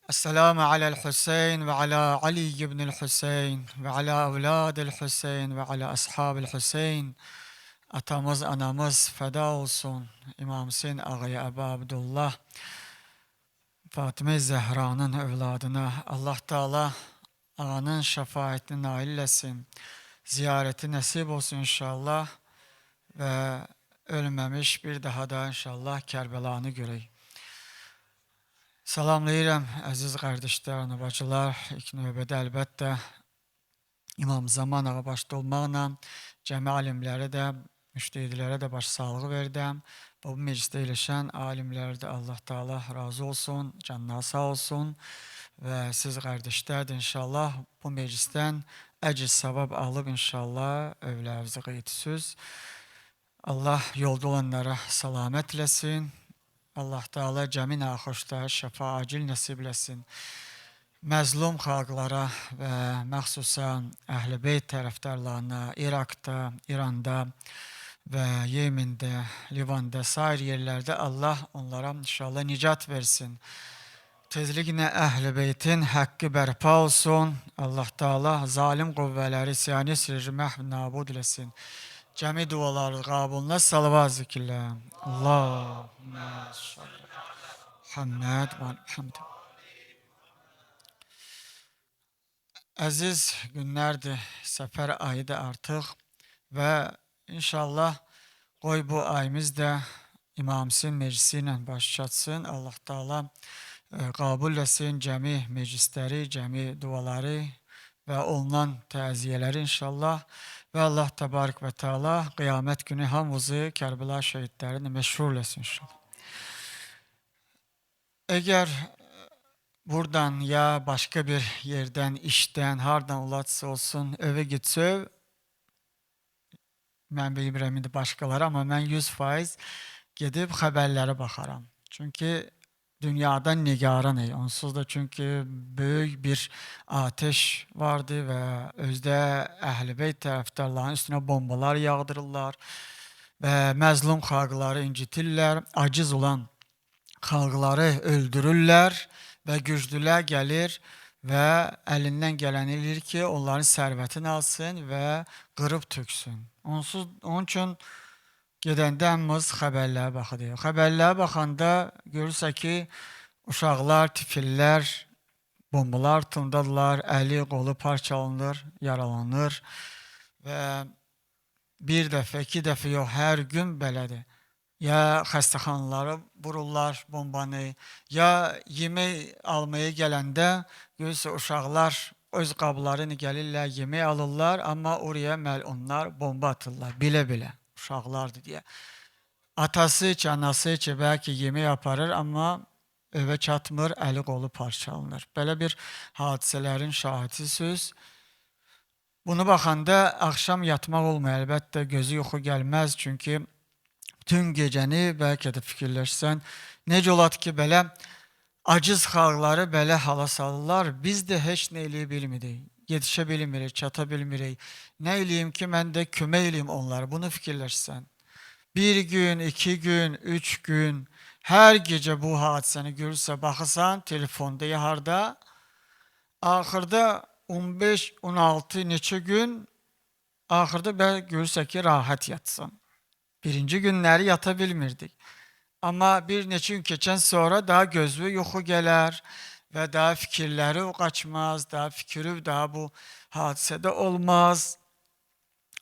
السلام على الحسين وعلى علي بن الحسين وعلى أولاد الحسين وعلى أصحاب الحسين. Atamız anamız feda olsun. İmam Hüseyin ağaya Ebu Abdullah Fatıma Zehra'nın evladına Allah Teala ağanın şefaatini nail etsin. Ziyareti nasip olsun inşallah ve ölmemiş bir daha da inşallah Kerbela'nı göreyim. Salamlayıram əziz qardaşlar, bacılar. İlk növbədə əlbəttə İmam Zaman ağa başda olmaqla cəmi alimlərə də, müştəhidlərə də başsağlığı verdim. Bu meclisdə eləşən alimlərə də Allah Teala razı olsun, canına sağ olsun və siz qardaşlar da inşallah bu meclisdən əcr savab alıb inşallah övlərinizi qeydisiz. Allah yolda olanlara salamət eləsin. Allah Teala cəmin axışda şəfa acil nəsib eləsin. Məzlum xalqlara və məxsusən Əhl-i Beyt tərəfdarlarına İraqda, İranda və Yemində, Livanda, sair yerlərdə Allah onlara inşallah nicat versin. Tezliklə Əhl-i Beytin haqqı bərpa olsun. Allah Teala zalim qüvvələri siyonist rejimi nabud eləsin. Cəmi duaları qabuluna salavat zikirlər. Allahümme salli Muhammed ve Muhammed. Əziz günlərdir, səfər ayı da artıq və inşallah qoy bu ayımız da İmam Hüseyin meclisi ilə baş çatsın. Allah Teala qabul etsin cəmi meclisləri, cəmi duaları və olunan təziyyələri inşallah. Və Allah Təbarək və Teala qiyamət günü hamımızı Kərbəla şəhidlərini məşhur etsin inşallah. Əgər buradan ya başqa bir yerdən, işdən, hardan olatsa olsun, evə getsöv, mən bilmirəm indi başqaları, amma mən 100% gedib xəbərlərə baxaram. Çünki dünyadan nigaranıyıq. Onsuz da çünki böyük bir ateş vardı və özdə Əhl-i Beyt tərəfdarlarının üstünə bombalar yağdırırlar və məzlum xalqları incitirlər, aciz olan xalqları öldürürlər və güclülər gəlir və əlindən gələni edir ki, onların sərvətini alsın və qırıb töksün. Onun üçün gedəndə hamımız xəbərlərə baxırıq. Xəbərlərə baxanda görürsə ki, uşaqlar, tifillər bombalar tındadırlar, əli, qolu parçalanır, yaralanır və bir dəfə, iki dəfə yox, hər gün belədir. Ya xəstəxanaları vururlar bombanı, ya yemək almaya gələndə görürsə uşaqlar öz qablarını gəlirlər, yemək alırlar, amma oraya onlar bomba atırlar, bilə-bilə. Uşaqlardır deyə. Atası ki, anası ki, bəlkə yemək aparır, amma evə çatmır, əli qolu parçalanır. Belə bir hadisələrin şahidisiz. Bunu baxanda axşam yatmaq olmuyor, əlbəttə gözü yuxu gəlməz, çünki bütün gecəni bəlkə də fikirləşsən, necə olar ki, belə aciz xalqları belə hala salırlar, biz də heç nə eləyə bilmirik. Yetişə bilmirik, çata bilmirik. Nə eləyim ki, mən də kömək eləyim onlara, bunu fikirləşsən. Bir gün, 2 gün, 3 gün, hər gecə bu hadisəni görürsə, baxırsan, telefonda ya harda, axırda 15-16 neçə gün, axırda görürsə ki, rahat yatsın. Birinci günləri yata bilmirdik. Amma bir neçə gün keçən sonra daha gözlü yuxu gələr və daha fikirləri qaçmaz, daha fikri daha bu hadisədə olmaz.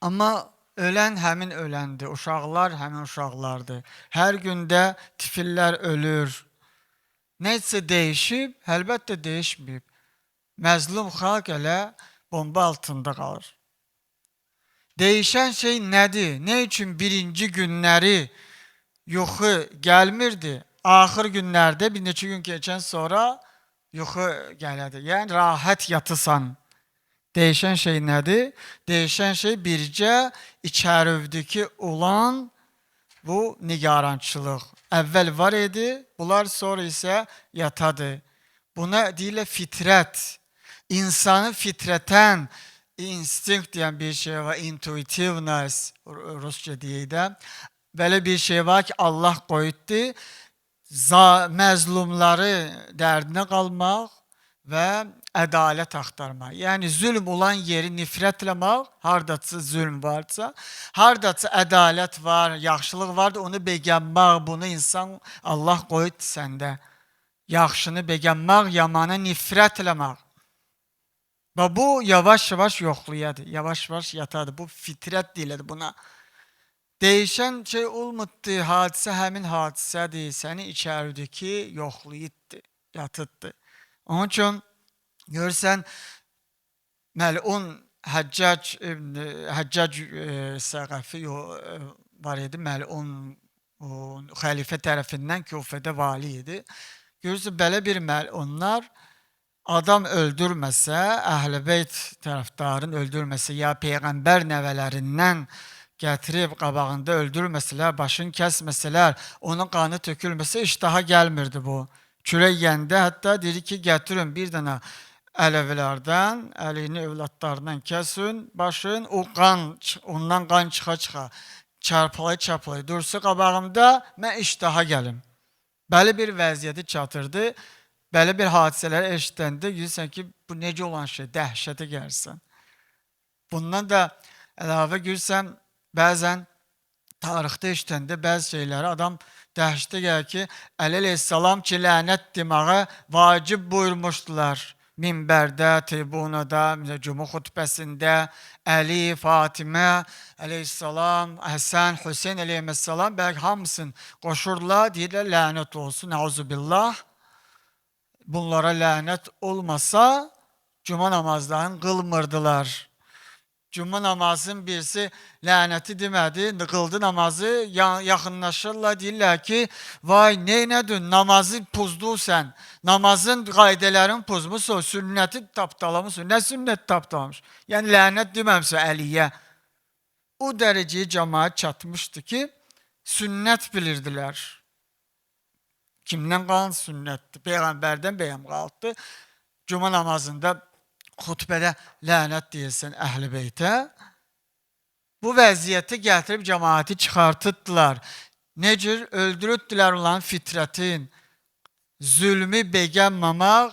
Amma ölən həmin öləndir, uşaqlar həmin uşaqlardır. Hər gündə tifillər ölür. Neysə dəyişib, əlbəttə dəyişməyib. Məzlum xalq elə bomba altında qalır. Değişən şey nədir? Nə üçün birinci günləri yuxu gəlmirdi? Axır günlərdə bir neçə gün keçən sonra yuxu gələrdi. Yəni rahat yatısan. Değişən şey nədir? Değişən şey bircə içərivdəki olan bu nigarançılıq. Əvvəl var idi, bunlar sonra isə yatadı. Buna deyirlər fitrət. İnsanı fitrətən instinkt deyən bir şey var, intuitivness, Rusça deyək də. Belə bir şey var ki, Allah qoyutdu, məzlumları dərdinə qalmaq, və ədalət axtarmaq. Yəni zülm olan yeri nifrətləmək, hardasa zülm varsa, hardasa ədalət var, yaxşılıq vardır, onu beğənmək, bunu insan Allah qoyub səndə. Yaxşını beğənmək, yamanı nifrətləmək. Və bu yavaş-yavaş yoxlayadır, yavaş-yavaş yatadır. Bu fitrət deyilir buna. Değişən şey olmuddu, hadisə həmin hadisədir, səni içəridəki yoxlayıbdır, yatıbdır. Onun üçün görürsən, məlun Həccac Səqəfi var idi, məlun xəlifə tərəfindən Kufədə vali idi. Görürsən, belə bir məlunlar adam öldürməsə, Əhl-i Beyt tərəfdarın öldürməsə, ya Peyğəmbər nəvələrindən gətirib qabağında öldürməsələr, başını kəsməsələr, onun qanı tökülməsə, iştaha gəlmirdi bu. Kürək yəndə hətta dedi ki, gətirin bir dənə Ələvilərdən, Əlini övladlarından kəsin, başın, o qan, ondan qan çıxa-çıxa, çarpalay-çarpalay dursa qabağımda, mən iştaha gəlim. Bəli bir vəziyyəti çatırdı, belə bir hadisələri eşitəndə, görürsən ki, bu necə olan şey, dəhşətə gəlsən. Bundan da əlavə görürsən, bəzən tarixdə eşitəndə bəzi şeyləri adam dəhşətə gəlir ki, Əli əleyhissalam ki, lənət deməyə vacib buyurmuşdular. Minbərdə, tribunada, cümə xutbəsində Əli, Fatimə əleyhissalam, Həsən, Hüseyn əleyhissalam bəlkə hamısını qoşurlar, deyirlər lənət olsun, əuzubillah. Bunlara lənət olmasa, cümə namazlarını qılmırdılar. Cümə namazın birisi lənəti demədi, qıldı namazı, yaxınlaşırlar, deyirlər ki, vay neynədin, namazı pozdun sən, namazın qaydələrini pozmuşsun, sünnəti tapdalamışsın, nə sünnət tapdalamış? Yəni lənət deməmişsin Əliyə. O dərəcəyə cəmaət çatmışdı ki, sünnət bilirdilər. Kimdən qalan sünnətdir? Peyğəmbərdən bəyəm qaldı. Cümə namazında xutbədə lənət deyilsən Əhl-i Beytə. Bu vəziyyəti gətirib cəmaəti çıxartırdılar. Necə öldürürdülər olan fitrətin, zülmü beğənməmək,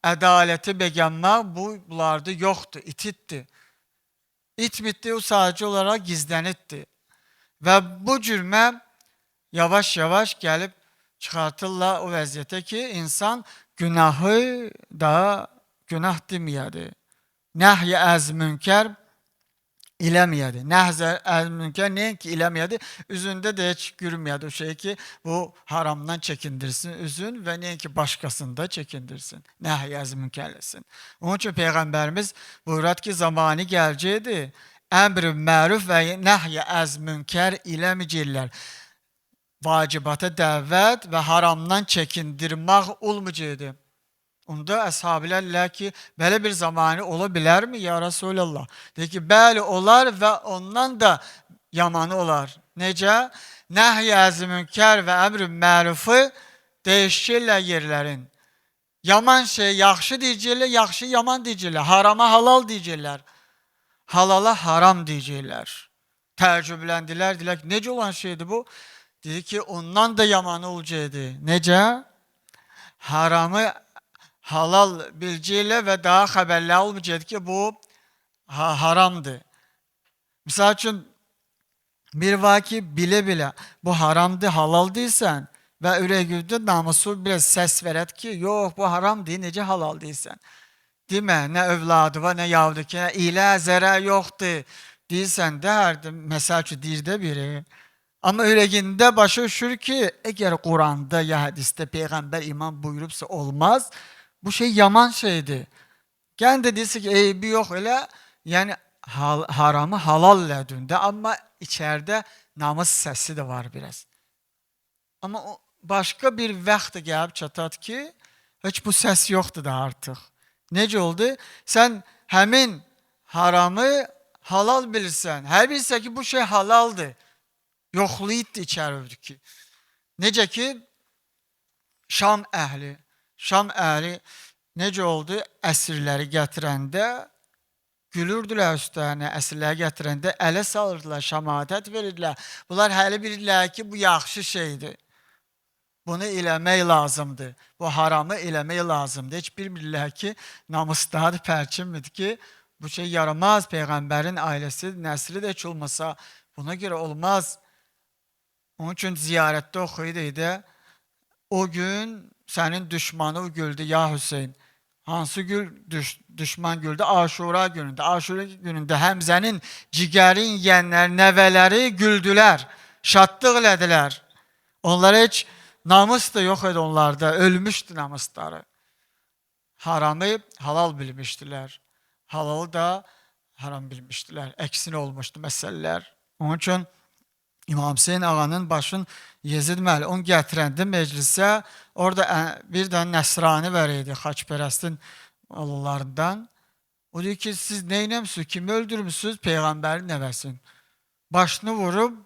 ədaləti beğənmək bunlarda yoxdur, itiddir. İtmiddi, o sadəcə olaraq gizləniddi. Və bu cürmə yavaş-yavaş gəlib çıxartırlar o vəziyyətə ki, insan günahı da günah deməyədi. Nəhy-i əz-münkər eləməyədi. Nəhy-i əz-münkər nəinki eləməyədi, üzündə də heç gülməyədi o şey ki, bu haramdan çəkindirsin üzün və nəinki başqasında çəkindirsin. Nəhy-i əz-münkərləsin. Onun üçün Peyğəmbərimiz buyurad ki, zamanı gələcəkdi, əmr-i məruf və nəhy-i əz-münkər eləməyəcəklər. Vacibata dəvət və haramdan çəkindirmək olmayacaqdı. Onda əshabilər ki, belə bir zamanı ola bilərmi ya Resulallah? Deyir ki, bəli olar və ondan da yamanı olar. Necə? Nəhy-i əz-münkər və əmr-i mərufu dəyişirlər yerlərin. Yaman şey yaxşı deyəcəklər, yaxşı yaman deyəcəklər. Harama halal deyəcəklər. Halala haram deyəcəklər. Təəccübləndilər, deyilər ki, necə olan şeydir bu? Dedi ki, ondan da yamanı olacaqdı. Necə? Haramı halal biləcəklər və daha xəbərlər olmayacaqdı ki, bu haramdır. Misal üçün, bir var ki, bilə-bilə bu haramdır, halal deyilsən və ürəyində namusu biraz səs verət ki, yox, bu haram deyil, necə halal deyilsən. Demə, nə övladı var, nə yavrudur ki, ilə zərər yoxdur deyilsən də, məsəl üçün, deyirdə biri. Amma ürəyində başa düşür ki, əgər Quranda ya hədisdə Peyğəmbər imam buyurubsa olmaz, bu şey yaman şeydir. Gən də deyilsə ki, eybi yox elə, yəni haramı halal lədündə, amma içərdə namus səsi də var biraz. Amma başqa bir vaxt gəlib çatat ki, heç bu səs yoxdur da artıq. Necə oldu? Sən həmin haramı halal bilirsən, hər bilirsə ki, bu şey halaldır. Yoxlayıbdır içəridir ki. Necə ki, Şam əhli necə oldu? Əsirləri gətirəndə, gülürdülər üstərinə, əsirləri gətirəndə ələ salırdılar, şəmadət verirdilər. Bunlar hələ bilirlər ki, bu yaxşı şeydir. Bunu eləmək lazımdır. Bu haramı eləmək lazımdır. Heç bilmirlər ki, namusdadır, pərçimdir ki, bu şey yaramaz. Peyğəmbərin ailəsi, nəsli də heç olmasa buna görə olmaz. Onun üçün ziyarətdə oxuydu. O gün sənin düşmanı güldü ya Hüseyin. Hansı gül düşman güldü? Aşura günündə. Aşura günündə Həmzənin cigərin yiyənləri, nəvələri güldülər. Şadlıq elədilər. Onlara heç namus da yox idi onlarda. Ölmüşdü namusları. Haramı halal bilmişdilər. Halalı da haram bilmişdilər. Əksinə olmuşdu məsələlər. Onun üçün İmam Hüseyin ağanın başın Yezid Məli onu gətirəndə meclisə, orada bir dənə nəsrani var idi, xaçpərəstin oğullarından. O deyir ki, siz neynəmsiniz, kimi öldürmüşsünüz? Peyğəmbərin nəvəsini. Başını vurub,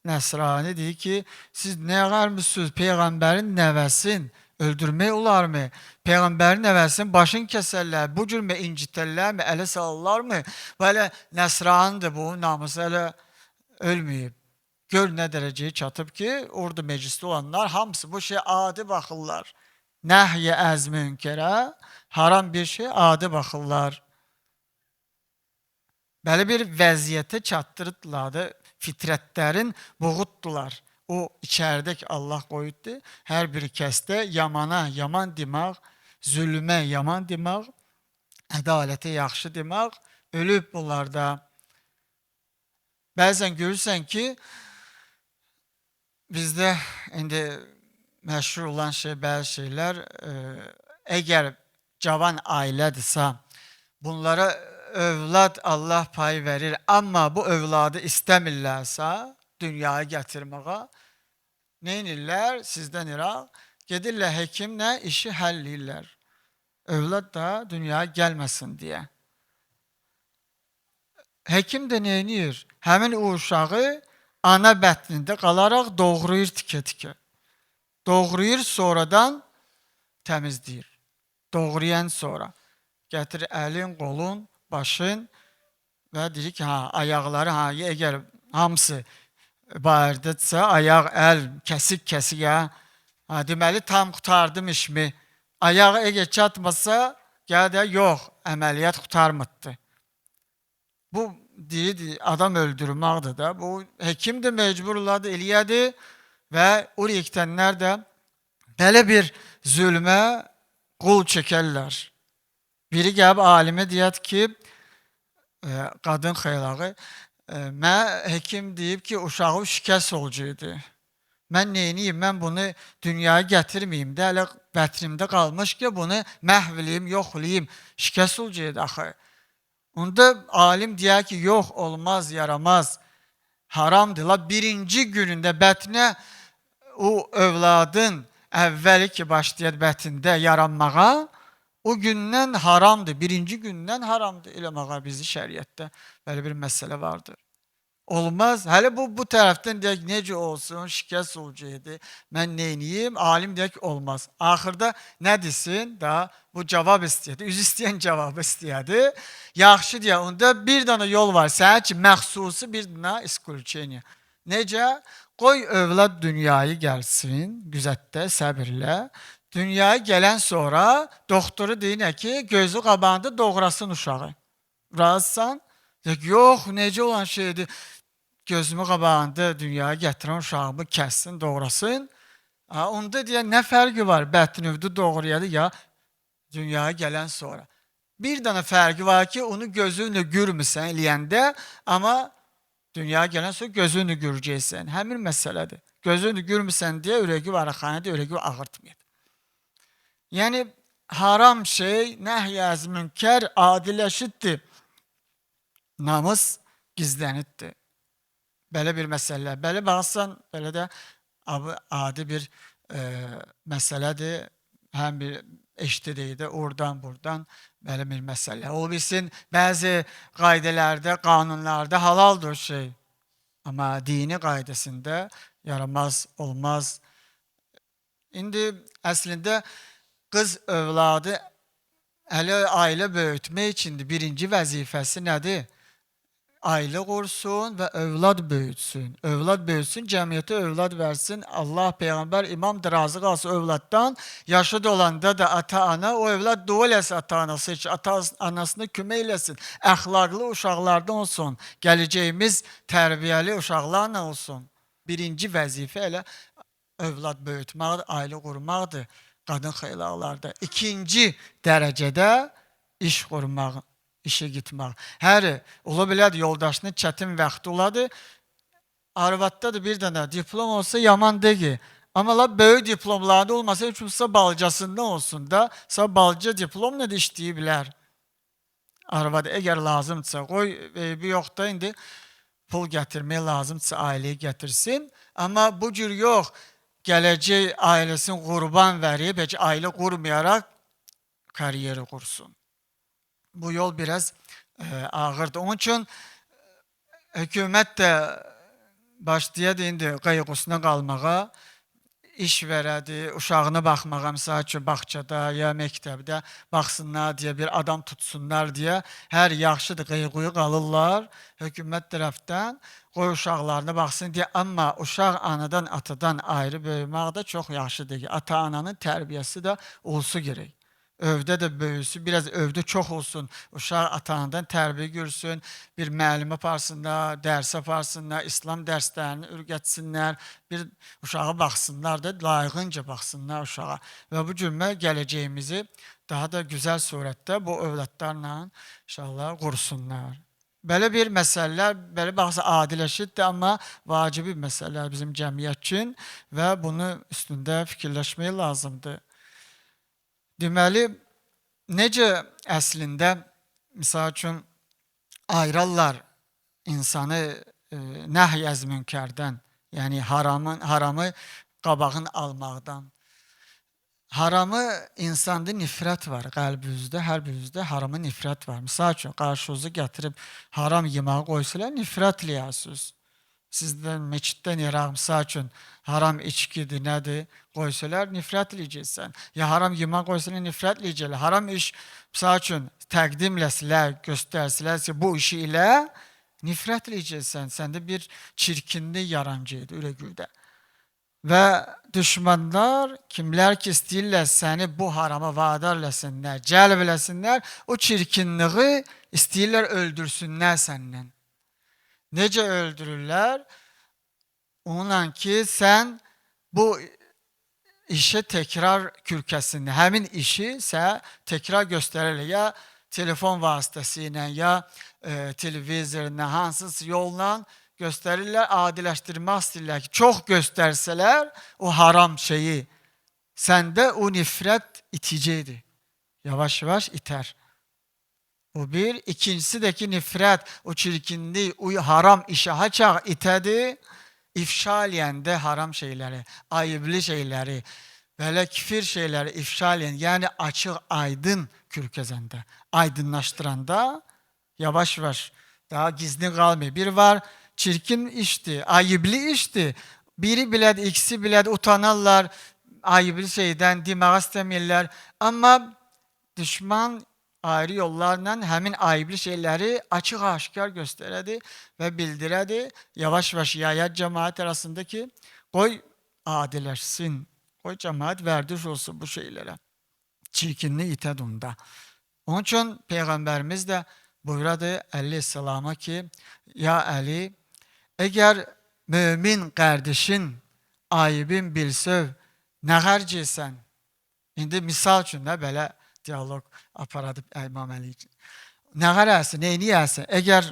nəsrani deyir ki, siz nə qarmışsınız? Peyğəmbərin nəvəsini öldürmək olarmı? Peyğəmbərin nəvəsinin başını kəsərlər, bu cür incitərlərmi, ələ salırlarmı? Belə nəsranidir bu, namusu elə ölməyib. Gör nə dərəcəyə çatıb ki, orada meclisdə olanlar hamısı bu şey adi baxırlar. Nəhyə əz münkərə, haram bir şey adi baxırlar. Belə bir vəziyyətə çatdırdılar, fitrətlərin boğutdular. O içəridəki Allah qoyuddu, hər bir kəsdə yamana yaman demək, zülmə yaman demək, ədalətə yaxşı demək, ölüb bunlarda. Bəzən görürsən ki, bizdə indi məşhur olan bəzi şeylər, əgər cavan ailədirsə, bunlara övlad Allah payı verir, amma bu övladı istəmirlərsə, dünyaya gətirməyə, neynirlər? Sizdən iraq, gedirlər həkimlə işi həll edirlər. Övlad da dünyaya gəlməsin deyə. Həkim də neynir? Həmin o uşağı ana bətnində qalaraq doğrayır tikə-tikə. Doğrayır, sonradan təmizləyir. Doğrayan sonra gətirir əlin, qolun, başın və deyir ki, ayaqları, əgər hamısı bayırdıdsa, ayaq, əl, kəsik, deməli tam qutardım işimi. Ayağı əgər çatmasa, gələ yox, əməliyyat qutarmıddı. Bu deyir, adam öldürməkdir də. Bu həkim də mecburladı, eləyədi və oraya gidənlər də belə bir zülmə qol çəkərlər. Biri gəlib alimə deyət ki, qadın xeylağı, həkim deyib ki, uşağı şikəst olacaqdı. Mən neyniyim, mən bunu dünyaya gətirməyim də, hələ bətnimdə qalmış ki, bunu məhviliyim, yoxlayayım, şikəst olacaqdı axı. Onda alim deyər ki, yox, olmaz, yaramaz, haramdır. Birinci günündə bətnə o övladın əvvəli ki, başlayır bətində yaranmağa, o gündən haramdır, birinci gündən haramdır eləməğa bizi şəriətdə. Belə bir məsələ vardır. Olmaz. Hələ bu tərəfdən deyək, necə olsun, şikəst olacaqdı, mən neyniyim? Alim deyək ki, olmaz. Axırda nə desin? Bu cavab istəyədi, üz istəyən cavabı istəyədi. Yaxşı deyə, onda bir dana yol var, sənin ki, məxsusi bir dana iskulçeniya. Necə? Qoy övlad dünyayı gəlsin, güzətdə, səbirlə. Dünyaya gələn sonra doktoru deyinə ki, gözü qabağında doğrasın uşağı. Razısan? Yox, necə olan şeydir? Gözümü qabağında dünyaya gətirən uşağımı kəssin, doğrasın. Onda deyən, nə fərqi var bətnüvdü doğrayadı ya dünyaya gələn sonra? Bir dana fərqi var ki, onu gözünlə görmüsən eləyəndə, amma dünyaya gələn sonra gözünlə görəcəksən. Həmin məsələdir. Gözünlə görmüsən deyə ürəyi varaxanədə, ürəyi ağırtmayır. Yəni, haram şey, nəhy-əz münkər adiləşiddir. Namus gizləniddir. Belə bir məsələlər. Belə baxsan, belə də adi bir məsələdir. Həm bir eşitdikdə oradan, buradan belə bir məsələ. O bilsin, bəzi qaydalarda, qanunlarda halaldır şey. Amma dini qaydasında yaramaz, olmaz. İndi əslində qız övladı ailə böyütmək üçündür. Birinci vəzifəsi nədir? aile qursun və övlad böyütsün. Övlad böyütsün, cəmiyyətə övlad versin. Allah, Peyğəmbər, imamdır, razı qalsın övladdan. Yaşı dolanda da ata-ana, o övlad dua eləsin ata-anası üçün, ata-anasına kömək eləsin. Əxlaqlı uşaqlardan olsun, gələcəyimiz tərbiyəli uşaqlarla olsun. Birinci vəzifə elə övlad böyütməkdir, ailə qurmaqdır qadın xeylaqlarda. İkinci dərəcədə iş qurmaq, işe gitmək. Hər, ola bilər yoldaşının çətin vaxtı oladı. Arvadda da bir dənə diplom olsa yaman deyil. Amma böyük diplomlarda olmasa, heç olsa balcasında olsun da, balca diplomla da işləyə bilər. Arvad, əgər lazımdırsa, qoy, bir yoxda indi pul gətirmək lazımdırsa, ailəyi gətirsin. Amma bu cür yox, gələcək ailəsini qurban verib, heç ailə qurmayaraq kariyeri qursun. Bu yol biraz ağırdır. Onun üçün hökumət də başlayadı indi qayğısına qalmağa, iş verədi, uşağına baxmağa, misal üçün bağçada ya məktəbdə baxsınlar deyə, bir adam tutsunlar deyə, hər yaxşıdır, qayğıya qalırlar hökumət tərəfdən, qoy uşaqlarına baxsın deyə, amma uşaq anadan, atadan ayrı böyümək də çox yaxşıdır. Ata-ananın tərbiyəsi də olsa gerək. Övdə də böyüsün, biraz övdə çox olsun, uşaq ata-anadan tərbiyə görsün, bir müəllim aparsınlar, dərs aparsınlar, İslam dərslərini ürgətsinlər, bir uşağa baxsınlar da, layiqincə baxsınlar uşağa. Və bu cümlə gələcəyimizi daha da gözəl surətdə bu övladlarla inşallah qursunlar. Belə bir məsələlər, belə baxsa adiləşirdir, amma vacibi məsələlər bizim cəmiyyət üçün və bunu üstündə fikirləşmək lazımdır. Deməli, necə əslində, misal üçün, ayırarlar insanı nəhy əz münkərdən, yəni haramı qabağını almaqdan. Haramı insanda nifrət var, qəlbinizdə, hər birinizdə haramı nifrət var. Misal üçün, qarşınızı gətirib haram yeməyi qoysalar, nifrətləyəsiniz. Sizdən meçiddən yeraq, misal üçün, haram içkidir, nədir, qoysalar, nifrətləyəcəksən. Ya haram yemək qoysalar, nifrətləyəcəklər. Haram iş, misal üçün, təqdimləsilər, göstərsilər ki, bu işi ilə nifrətləyəcəksən. Səndə bir çirkinlik yarancaqdır, öyle güldə. Və düşmanlar, kimlər ki istəyirlər səni bu harama vadar eləsinlər, cəlb eləsinlər, o çirkinliği istəyirlər öldürsünlər səndən. Necə öldürürlər? Onunla ki, sən bu işe tekrar kürkəsində, həmin işi sən tekrar göstərərlər. Ya telefon vasitəsilə, ya televizorla, hansısa yolla göstərirlər, adiləşdirmək istəyirlər ki, çox göstərsələr o haram şeyi, səndə o nifrət iticəkdir. Yavaş-yavaş itər. Bu bir. İkincisi də ki, nifrət, o çirkinlik, o haram işə haçaq itədir, ifşa eləyəndə haram şeyləri, ayıblı şeyləri, belə kifir şeyləri ifşa eləyən, yəni açıq, aydın kürkəzəndə, aydınlaşdıranda, yavaş-yavaş, daha gizli qalmıyor. Bir var, çirkin işdir, ayıblı işdir. Biri bilədir, ikisi bilədir, utanırlar, ayıblı şeydən demək istəmirlər. Amma düşman ayrı yollarla həmin ayıblı şeyləri açıq-aşkar göstərədi və bildirədi. Yavaş-yavaş yayad cəmaət arasında ki, qoy adiləşsin, qoy cəmaət vərdiş olsun bu şeylərə. Çirkinli itəd onda. Onun üçün Peyğəmbərimiz də buyuradı Əleyhisselama ki, ya Əli, əgər mümin qardeşin ayıbın bilsöv, nə xərcəysən? İndi misal üçün də belə diyalog aparadı İmam Əli üçün. Nə qarəsin, neyini yəsin? Əgər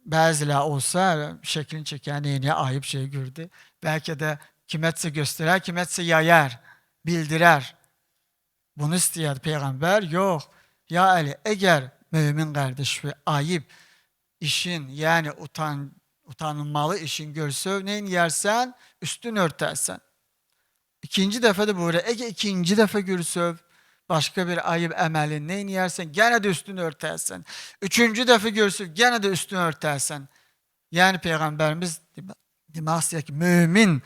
bəzilə olsa, şəklini çəkən neyini ayıb şey gördü, bəlkə də kiməsə göstərər, kiməsə yayar, bildirər. Bunu istəyədi Peyğəmbər, yox. Ya Əli, əgər mümin qardeş və ayıb işin, yəni utanılmalı işin görsöv, neyini yersən, üstün örtərsən. İkinci dəfə də buyurur, əgər ikinci dəfə görsöv, başqa bir ayıb əməlin neyini yersən, gənə də üstün örtərsən. Üçüncü dəfə görsöv, gənə də üstün örtərsən. Yəni Peyğəmbərimiz demək istəyir ki, mümin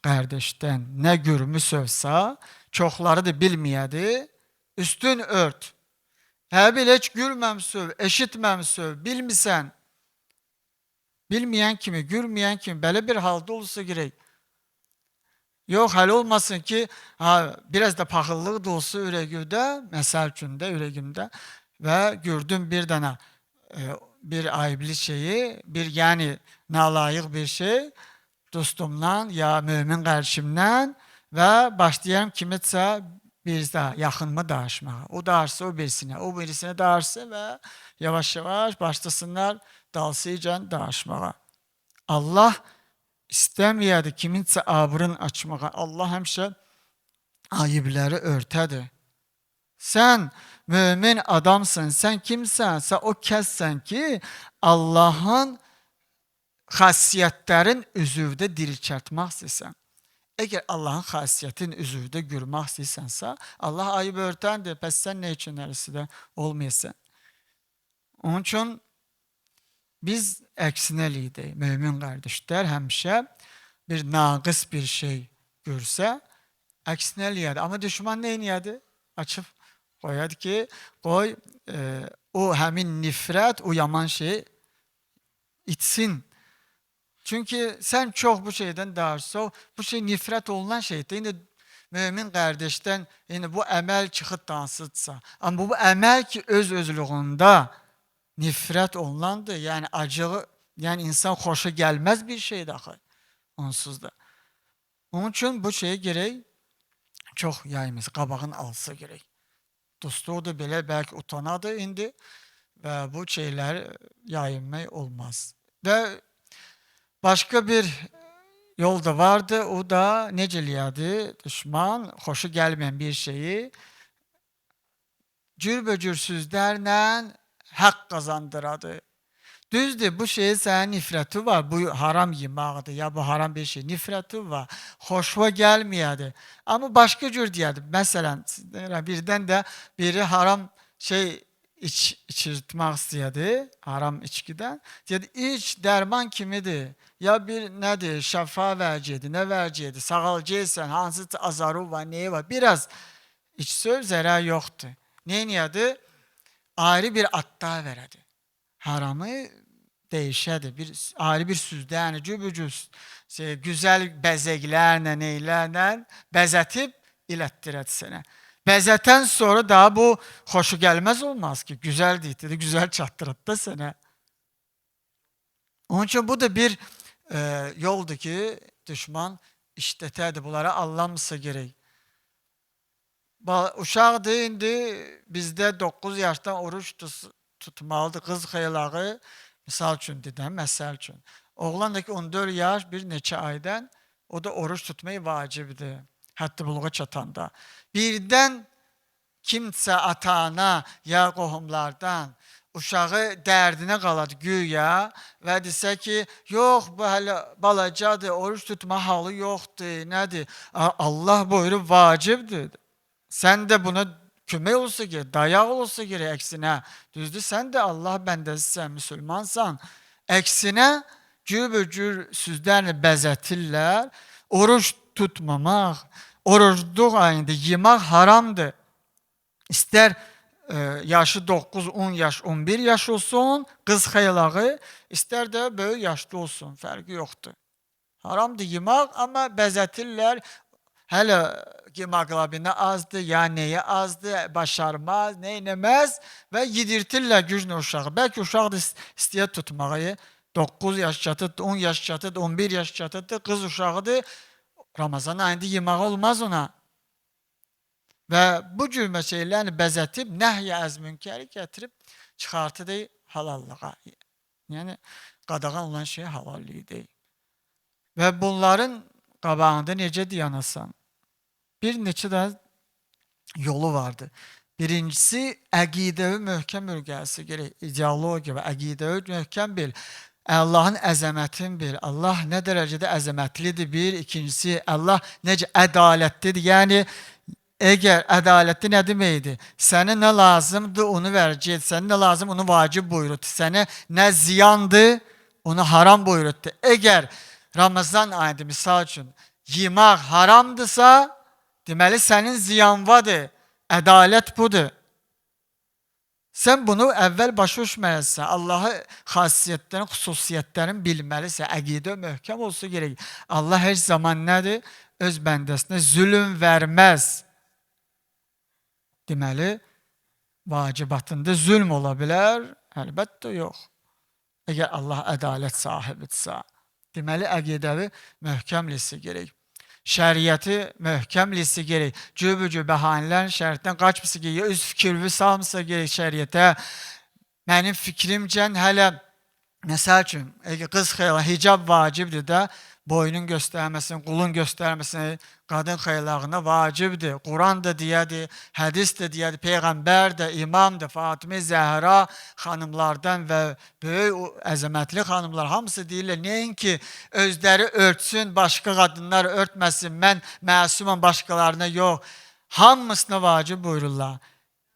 qardeşdən nə görmüsövsə, çoxları da bilməyədi, üstün ört. Hə bil, heç gülməmsöv, eşitməmsöv, bilmisən. Bilməyən kimi, gülməyən kimi belə bir halda olsa gerek. Yox, hələ olmasın ki, biraz da paxıllıq da olsa ürəyimdə, məsəl üçün də ürəyimdə və gördüm bir dənə bir ayıblı şeyi, bir yəni nalayıq bir şey dostumdan ya mümin qarşımdan və başlayıram kimisə bizdə yaxınımı danışmağa. O danışsa o birisine, o birisine danışsa və yavaş yavaş başlasınlar dalsıyla danışmağa. Allah istəməyədi kiminsə abrın açmağa. Allah həmişə ayıbları örtədir. Sən mümin adamsın, sən kimsən? Sən o kəssən ki, Allahın xasiyyətlərin üzvdə dirçəltmək istəyirsən. Əgər Allahın xasiyyətin üzvdə görmək istəyirsənsə, Allah ayıb örtəndir. Pəs sən nə üçün əlisidə olmayasan? Onun üçün biz əksinə lidik. Mümin qardaşlar həmişə bir naqis bir şey görsə, əksinə liyadı. Amma düşman nə ediyordu? Açıb qoyadı ki, qoy o həmin nifrət, o yaman şey itsin. Çünkü sen çok bu şeyden darsa, bu şey nifrət olunan şeydir. Yine mümin qardaşdan yine bu əməl çıxıb dansıdsa. Ama bu əməl ki öz özlüğündə nifrət olunandır. Yani acığı, yani insan xoşa gəlməz bir şeydir axı. Onsuz da. Onun için bu şeye gerek çok yayımız, qabağın alsa gerek. Dostu da belə belki utanadı indi ve bu şeyler yayınmək olmaz. Ve başka bir yol da vardı, o da neceliyadı? Düşman, hoşu gelmeyen bir şeyi cürbəcür sözlərlə hak kazandıradı. Düzdür, bu şeyin sənin nifrəti var, bu haram yemağıdır, ya bu haram bir şey, nifrəti var, hoşuma gelmeyədi. Ama başka cür deyədi. Məsələn, birden de biri haram şey içirtmək istəyədi, haram içkiden. Deyədi, iç dərman kimidir. Ya bir nədir, şəfa verəcəkdir, nə verəcəkdir, sağalacaqsan, hansı azarı var, neyi var. Biraz içsöv zərər yoxdur. Neyniyadı? Ayrı bir atta verədi. Haramı değişədi. Ayrı bir süzdən, cübücüz, güzel bəzəklərlə, neylərlə bəzətib ilətdirədi sənə. Bəzətən sonra daha bu xoşu gəlməz olmaz ki. Güzel deyildi, güzel çatdırdı da sənə. Onun için bu da bir yoldur ki düşman işlətədi. Bunlara anlamsa gerek. Uşaqdır indi bizdə 9 yaşdan oruç tutmalıdır. Qız xeylağı misal üçün dedim, məsəl üçün. Oğlan da ki 14 yaş bir neçə aydan o da oruç tutmayı vacibdir. Hətta buluğa çatanda. Birdən kimsə ata-ana ya qohumlardan uşağı dərdinə qaladı güya və desə ki, yox bu hələ balacadır, oruç tutma halı yoxdur, nədir? Allah buyurub vacibdir. Sən də buna kömək olsa gerek, dayaq olsa gerek əksinə. Düzdür, sən də Allah bəndəsisən, müsəlmansan. Əksinə cürbəcür süzlərlə bəzətirlər. Oruç tutmamaq, orucluq ayında yemək haramdır. İstər yaşı 9, 10 yaş, 11 yaş olsun, qız xeylağı, istər də böyük yaşlı olsun, fərqi yoxdur. Haramdır yemək, amma bəzətirlər. Hələ hemoglobini azdır, ya neyi azdır, başarmaz, neynəməz və yedirtirlər güclə uşağı. Bəlkə uşaq da istəyir tutmağı, 9 yaş çatıdır, 10 yaş çatıdır, 11 yaş çatıdır, qız uşağıdır. Ramazan ayında yemək olmaz ona. Və bu cür məsələlərini bəzətib, nəhy-i əz-münkəri gətirib, çıxartıdır halallığa. Yəni, qadağan olan şey halallıqdır. Və bunların qabağında necə diyanasan? Bir neçə də yolu vardı. Birincisi, əqidəvi möhkəm ürgəsi gerək, ideologiya və əqidəvi möhkəm bil. Allahın əzəmətini bil. Allah nə dərəcədə əzəmətlidir bir. İkincisi, Allah necə ədalətlidir. Yəni, əgər ədalətli nə deməkdir? Sənə nə lazımdır, onu verəcək. Sənə nə lazım, onu vacib buyurur. Sənə nə ziyandır, onu haram buyurur. Əgər Ramazan ayında misal üçün yemək haramdırsa, deməli sənin ziyanvadır. Ədalət budur. Sən bunu əvvəl başa düşməlisən. Allahı xasiyyətlərin, xüsusiyyətlərin bilməlisən. Əqidə möhkəm olsa gerək. Allah heç zaman nədir? Öz bəndəsinə zülm verməz. Deməli, vacibatında zülm ola bilər? Əlbəttə yox. Əgər Allah ədalət sahibidirsə. Deməli, əqidəvi möhkəmlisi gerək. Şəriəti möhkəmlisi gerək. Cübücü bəhanələrin şəriətdən qaçmısı gerək. Öz fikirvi salmısa gerək şəriətə. Mənim fikrimcən hələ, məsəl üçün, qız xeyla hicab vacibdir də, boynun göstərməsin, qulun göstərməsin, qadın xeylağına vacibdir. Quran da deyədir, hədis də deyədir, Peyğəmbər də, imam da, Fatimə Zəhra xanımlardan və böyük əzəmətli xanımlar hamısı deyirlər, nəinki özləri örtsün, başqa qadınlar örtməsin, mən məsumam başqalarına yox. Hamısına vacib buyururlar.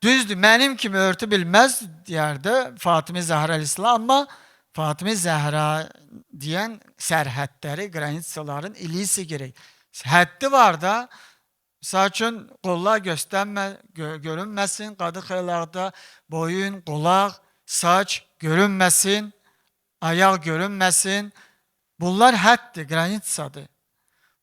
Düzdür, mənim kimi örtü bilməz deyərdə Fatimə Zəhra əleyhissalam, amma Fatimə Zəhra deyən sərhədləri, qranitsaların ilisi gerək. Həddi var da, misal üçün, qollar görünməsin, qadın xeylaqda boyun, qolaq, saç görünməsin, ayaq görünməsin. Bunlar həddir, qranitsadır.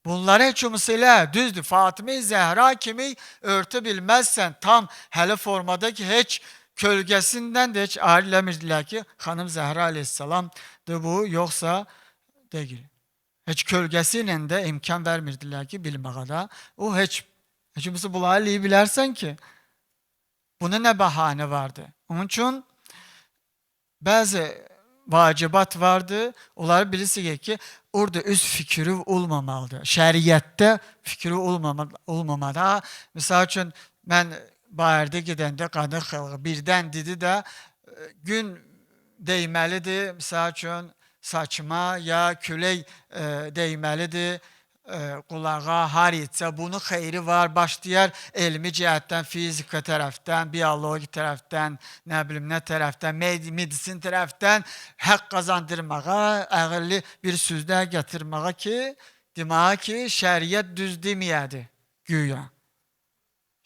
Bunları heç olmasa elə, düzdür, Fatimə Zəhra kimi örtü bilməzsən, tam hələ formada ki, heç kölgəsindən də heç ayrıləmirdilər ki, xanım Zəhra əleyhissalamdır bu, yoxsa deyil. Heç kölgəsi ilə də imkan vermirdilər ki, bilməyə da. O heç kimisi bunları iyi bilərsən ki, buna nə bəhanə vardı? Onun üçün bəzi vacibat vardı, onları bilirsiniz ki, orada öz fikri olmamalıdır. Şəriətdə fikri olmamalı. Misal üçün, mən bayırda gedəndə qadın xalqı birdən dedi də, gün deyməlidir, misal üçün, saçma ya külək deyməlidir, qulağa, har etsə, bunun xeyri var, başlayar elmi cəhətdən, fizika tərəfdən, biologi tərəfdən, nə bilim, nə tərəfdən, medisin tərəfdən həq qazandırmağa, əqilli bir sözlər gətirməyə ki, demək ki, şəriət düz deməyədi, güya.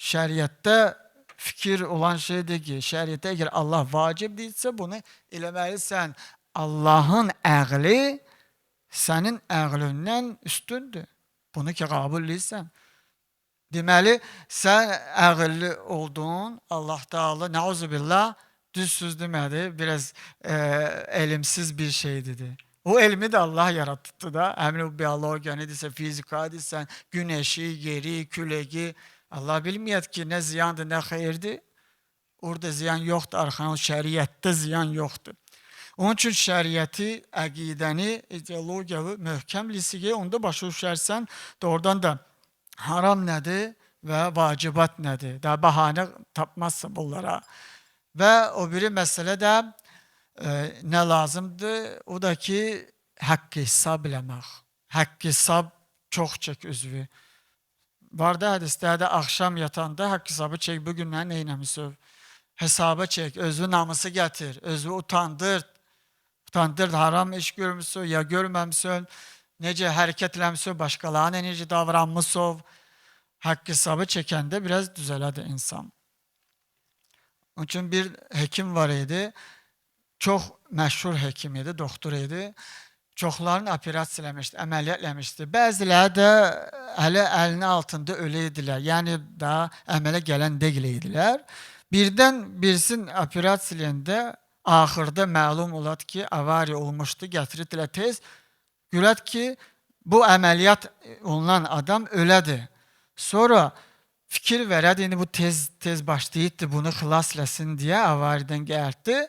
Şəriətdə fikir olan şeydir ki, şəriətdə əgər Allah vacib deyilsə, bunu eləməlisən. Allahın əqli sənin əqlindən üstündür. Bunu ki, qabul edirsən. Deməli, sən əqilli oldun, Allah Teala, nəuzubillah, düz söz demədi, biraz elimsiz bir şey dedi. O elmi də Allah yaratıbdı da, həmin o biologiya, nedirsə, fizika edirsən, günəşi, yeri, küləgi, Allah bilməyət ki, nə ziyandır, nə xeyirdir. Orada ziyan yoxdur, arxanın şəriətdə ziyan yoxdur. Onun üçün şəriəti, əqidəni, ideologiyalı, möhkəmlisi, onda başa düşərsən, doğrudan da haram nədir və vacibat nədir? Daha bəhanə tapmazsın bunlara. Və o biri məsələ də nə lazımdır? O da ki, haqq hesab eləmək. Haqq hesab çox çək üzvü. Var da hədislərdə axşam yatanda haqq hesabı çək, bugün mən neynəmişəm? Hesaba çək, özü namusu gətir, özü utandır, haram iş görmüşsün, ya görməmişsin, necə hərəkət eləmişsin, başqalarına necə davranmışsın, haqq hesabı çəkəndə biraz düzələdir insan. Onun üçün bir hekim var idi, çox məşhur hekim idi, doktor idi. Çoxlarını operasiya eləmişdi, əməliyyat eləmişdi. Bəziləri də hələ əlinin altında ölü idilər, yəni daha əmələ gələn deyil idilər. Birdən birisinin operasiya eləyəndə axırda məlum oladı ki, avariya olmuşdu, gətirdilər tez. Görək ki, bu əməliyyat olunan adam ölədir. Sonra fikir verədi, indi bu tez başlayıbdı, bunu xilas eləsin deyə avariyadan gəldi.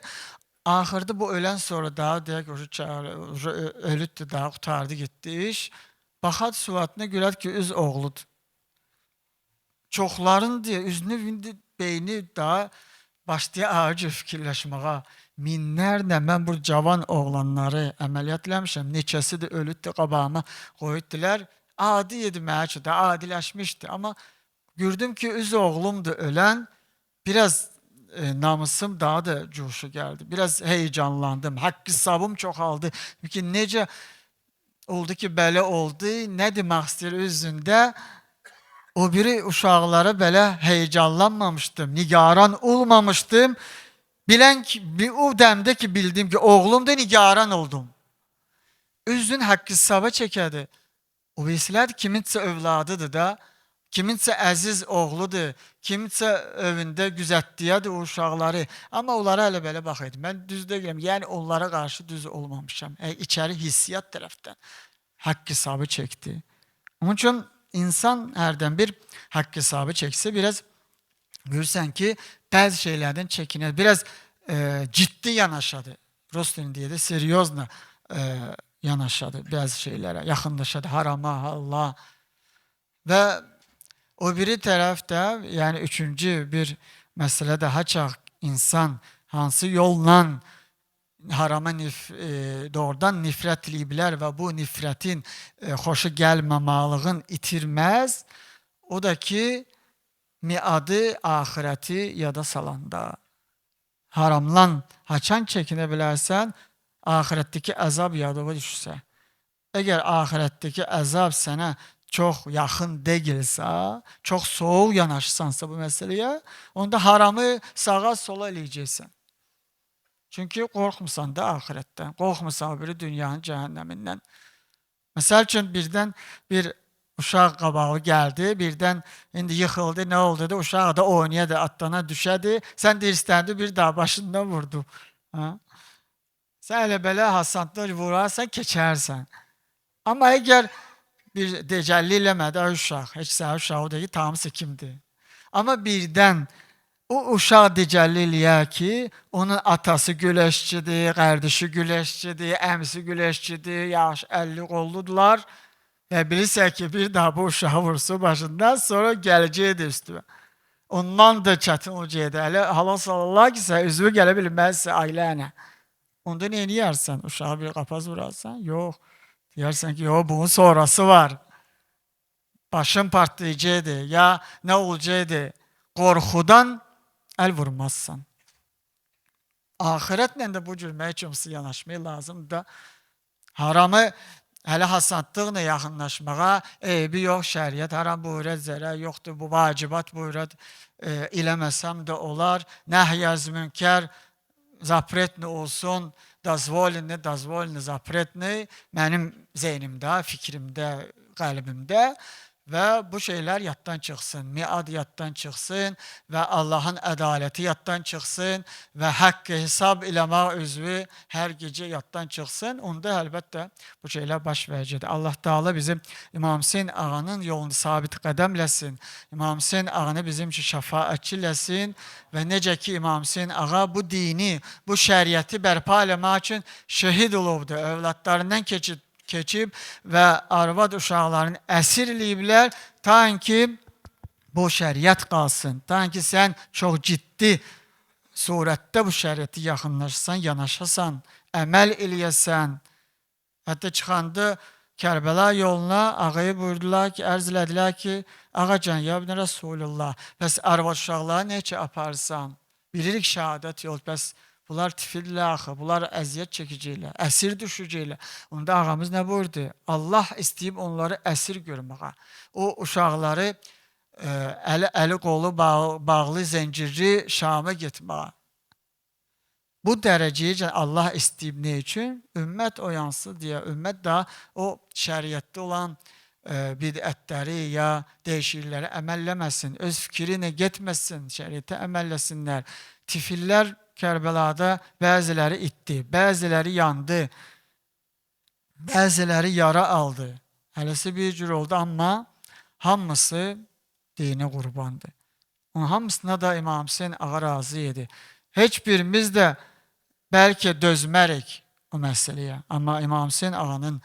Axırda bu ölən sonra daha deyək, ölüdür, daha qutardı, getdi iş. Baxad suratına görək ki, öz oğludur. Çoxların deyə, üzünü indi beyni daha başlayır ağacı fikirləşməğa. Minlərlə mən bu cavan oğlanları əməliyyat eləmişəm, neçəsi də ölüdür, qabağıma qoyuddular. Adi idi mənə ki, də adiləşmişdi. Amma gördüm ki, öz oğlumdur ölən, biraz namusum daha da coşu gəldi. Biraz heyecanlandım. Haqq hesabım çoxaldı. Çünki necə oldu ki, belə oldu, nə demək istəyir özündə? O biri uşaqlara belə heyecanlanmamışdım, nigaran olmamışdım. Bilən ki, o dəmdə ki, bildim ki, oğlum da nigaran oldum. Üzün haqqı hesaba çəkədi. O vesilət kiminsə övladıdır da, kiminsə əziz oğludur, kiminsə evində güzətdiyədir o uşaqları. Amma onlara elə belə baxaydı. Mən düz deyirəm, yəni onlara qarşı düz olmamışam. İçəri hissiyat tərəfdən haqq hesabı çəkdi. Onun üçün insan hərdən bir haqq hesabı çəksə, biraz görürsən ki, bəzi şeylərdən çəkinir. Biraz ciddi yanaşadı. Rus dilində də seryozna yanaşadı bəzi şeylərə, yaxınlaşadı harama, Allah. Və o biri tərəfdə, yəni üçüncü bir məsələ daha çox insan hansı yolla harama doğrudan nifrət eləyiblər və bu nifrətin xoşu gəlməməlığın itirməz, o da ki, miadı, axirəti yada salanda. Haramdan haçan çəkinə bilərsən, axirətdəki əzab yadıma düşsə. Əgər axirətdəki əzab sənə çox yaxın deyilsə, çox soğuk yanaşsansa bu məsələyə, onda haramı sağa sola eləyəcəksən. Çünki qorxmusan da axirətdən, qorxmusan biri dünyanın cəhənnəmindən. Məsəl üçün birdən bir uşaq qabağı gəldi, birdən indi yıxıldı, nə oldu da uşaq da oynayadı, atdana düşədi, sən dirstəndi bir daha başından vurdu. Ha? Sən elə belə hasantlar vurarsan, keçərsən. Amma əgər bir decəlli eləmədi uşaq, heç sən uşaq o da ki, tamısı kimdir. Amma birdən o uşaq decəlli eləyər ki, onun atası güləşçidir, qardaşı güləşçidir, əmisi güləşçidir, yaş 50 qolludular və bilirsə ki, bir daha bu uşağı vursun başından, sonra gələcəkdir üstüvə. Ondan da çətin olacaqdır. Hələ halal salallah ki, sən üzvü gələ bilməzsə ailənə. Onda ne yersən? Uşağı bir qapaz vurarsan? Yox. Deyərsən ki, yox, bunun sonrası var. Başın partlayacaqdır, ya nə olacaqdır? Qorxudan əl vurmazsan. Ahirətlə də bu cür məhkəməsi yanaşmaya lazımdır da. Haramı hələ hasanlıqla yaxınlaşmağa, eybi yox, şəriət haram buyurət, zərər yoxdur, bu vacibat buyurət, eləməsəm də olar, nəhyəz münkər, zapretni olsun, dazvolini, zapretni mənim zeynimdə, fikrimdə, qəlbimdə və bu şeylər yaddan çıxsın, miad yaddan çıxsın və Allahın ədaləti yaddan çıxsın və haqqı hesab eləmək üzvü hər gecə yaddan çıxsın. Onda əlbəttə bu şeylər baş verəcəkdir. Allah Teala bizim İmam Hüseyin ağanın yolunu sabit qədəmləsin. İmam Hüseyin ağanı bizim üçün şəfaətçiləsin və necə ki İmam Hüseyin ağa bu dini, bu şəriəti bərpa eləmək üçün şəhid olubdur, övladlarından keçib və arvad uşaqlarını əsir eləyiblər, ta ki bu şəriət qalsın, ta ki sən çox ciddi surətdə bu şəriəti yaxınlaşsan, yanaşasan, əməl eləyəsən. Hətta çıxanda Kərbəla yoluna ağayı buyurdular ki, ərz elədilər ki, ağacan, ya ibn Rasulullah, bəs arvad uşaqları nə ki aparsan? Bilirik şəhadət yol, bəs bunlar tifillər axı, bunlar əziyyət çəkəcəklər, əsir düşəcəklər. Onda ağamız nə buyurdu? Allah istəyib onları əsir görməyə. O uşaqları əli qolu bağlı zəncirli Şam'a getməyə. Bu dərəcəyə Allah istəyib nə üçün? Ümmət oyansın deyə, ümmət də o şəriətdə olan bidətləri ya dəyişiklikləri əməlləməsin, öz fikrinə getməsin, şəriətə əməlləsinlər. Tifillər Kərbəlada bəziləri itdi, bəziləri yandı, bəziləri yara aldı. Hələsi bir cür oldu, amma hamısı dinə qurbandı. Onun hamısına da İmam Hüseyin ağa razı idi. Heç birimiz də bəlkə dözmərik o məsələyə, amma İmam Hüseyin ağanın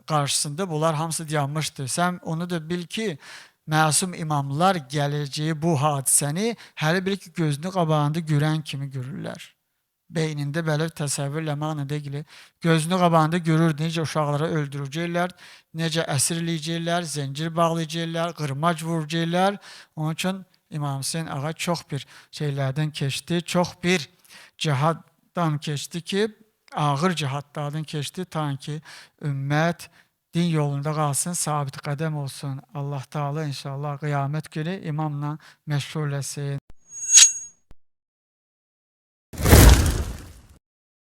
qarşısında bunlar hamısı dayanmışdı. Sən onu da bil ki, məsum imamlar gələcəyi bu hadisəni hələ bir ki, gözünü qabağında görən kimi görürlər. Beynində belə təsəvvürləməklə deyil, gözünü qabağında görür, necə uşaqları öldürəcəklər, necə əsir eləyəcəklər, zəncir bağlayacaqlar, qırmac vuracaqlar. Onun üçün İmam Hüseyin ağa çox bir şeylərdən keçdi, çox bir cihaddan keçdi ki, ağır cihadlardan keçdi, ta ki ümmət din yolunda qalsın, sabit qədəm olsun. Allah Teala inşallah qiyamət günü imamla məşğul eləsin.